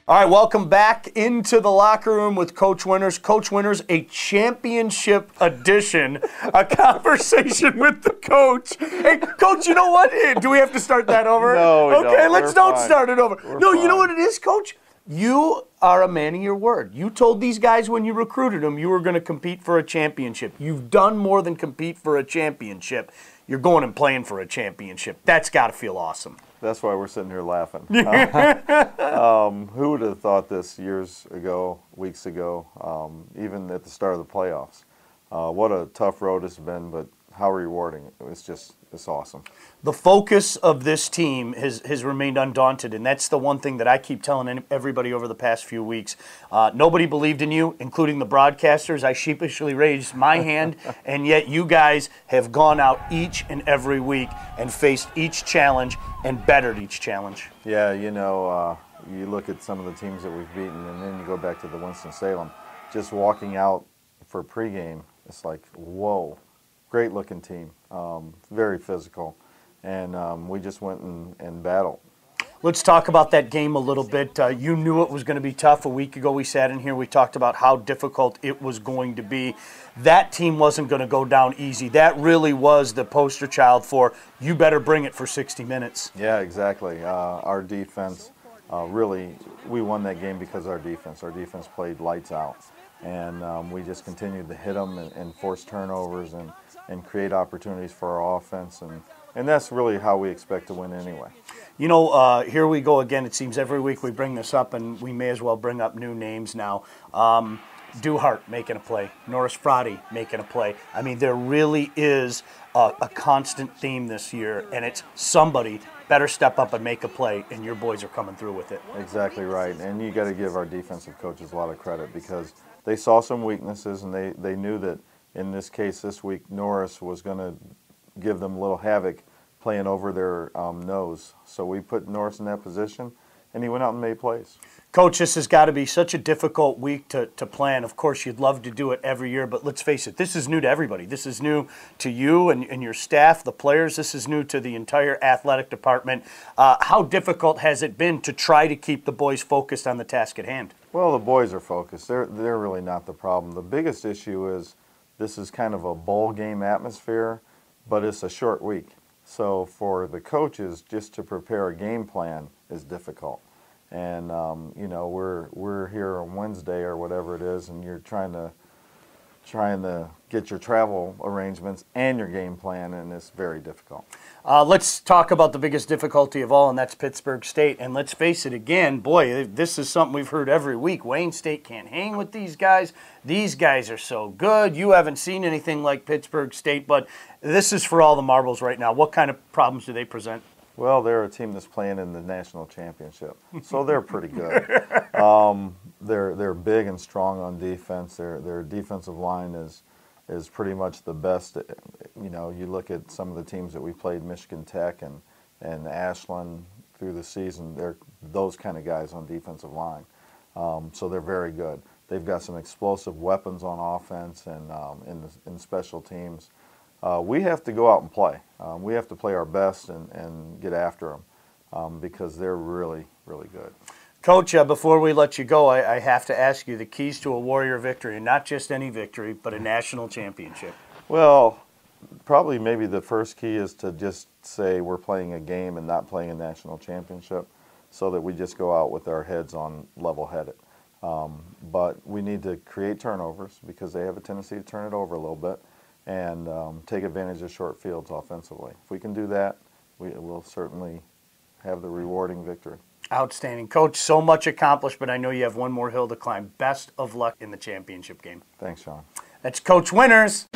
All right, welcome back into the locker room with Coach Winters. Coach Winters, a championship edition, a conversation with the coach. Hey, Coach, you know what? Do we have to start that over? No, we okay, don't. let's don't start it over. We're no, fine. You know what it is, Coach? You are a man of your word. You told these guys when you recruited them you were going to compete for a championship. You've done more than compete for a championship. You're going and playing for a championship. That's got to feel awesome. That's why we're sitting here laughing. Who would have thought this years ago, weeks ago, even at the start of the playoffs? What a tough road it's been, but how rewarding. It's awesome. The focus of this team has remained undaunted, and that's the one thing that I keep telling everybody over the past few weeks. Nobody believed in you, including the broadcasters. I sheepishly raised my hand, and yet you guys have gone out each and every week and faced each challenge and bettered each challenge. Yeah, you know, you look at some of the teams that we've beaten, and then you go back to the Winston-Salem. Just walking out for pregame, it's like, whoa. Great looking team, very physical, and we just went and battled. Let's talk about that game a little bit. You knew it was going to be tough. A week ago we sat in here, we talked about how difficult it was going to be. That team wasn't going to go down easy. That really was the poster child for you better bring it for 60 minutes. Yeah, exactly. Our defense, really, we won that game because of our defense. Our defense played lights out, and we just continued to hit them and force turnovers and create opportunities for our offense, and that's really how we expect to win anyway. You know, here we go again. It seems every week we bring this up, and we may as well bring up new names now. Duhart making a play, Norris Friday making a play. I mean, there really is a constant theme this year, and it's somebody better step up and make a play, and your boys are coming through with it. Exactly right, and you got to give our defensive coaches a lot of credit because they saw some weaknesses, and they knew that in this case this week Norris was going to give them a little havoc playing over their nose. So we put Norris in that position, and he went out and made plays. Coach, this has got to be such a difficult week to plan. Of course, you'd love to do it every year, but let's face it, this is new to everybody. This is new to you and your staff, the players. This is new to the entire athletic department. How difficult has it been to try to keep the boys focused on the task at hand? Well, the boys are focused. They're really not the problem. The biggest issue is this is kind of a bowl game atmosphere, but it's a short week. So for the coaches, just to prepare a game plan is difficult. And you know, we're here on Wednesday or whatever it is, and you're trying to get your travel arrangements and your game plan, and it's very difficult. Let's talk about the biggest difficulty of all, and that's Pittsburgh State. And let's face it again, boy, this is something we've heard every week. Wayne State can't hang with these guys. These guys are so good. You haven't seen anything like Pittsburgh State, but this is for all the marbles right now. What kind of problems do they present? Well, they're a team that's playing in the national championship, so they're pretty good. They're big and strong on defense. Their defensive line is pretty much the best. You know, you look at some of the teams that we played, Michigan Tech and Ashland through the season. They're those kind of guys on defensive line, so they're very good. They've got some explosive weapons on offense and in special teams. We have to go out and play. We have to play our best and get after them because they're really, really good. Coach, before we let you go, I have to ask you the keys to a Warrior victory, and not just any victory, but a national championship. Well, probably maybe the first key is to just say we're playing a game and not playing a national championship so that we just go out with our heads on level-headed. But we need to create turnovers because they have a tendency to turn it over a little bit and take advantage of short fields offensively. If we can do that, we'll certainly have the rewarding victory. Outstanding. Coach, so much accomplished, but I know you have one more hill to climb. Best of luck in the championship game. Thanks, Sean. That's Coach Winters.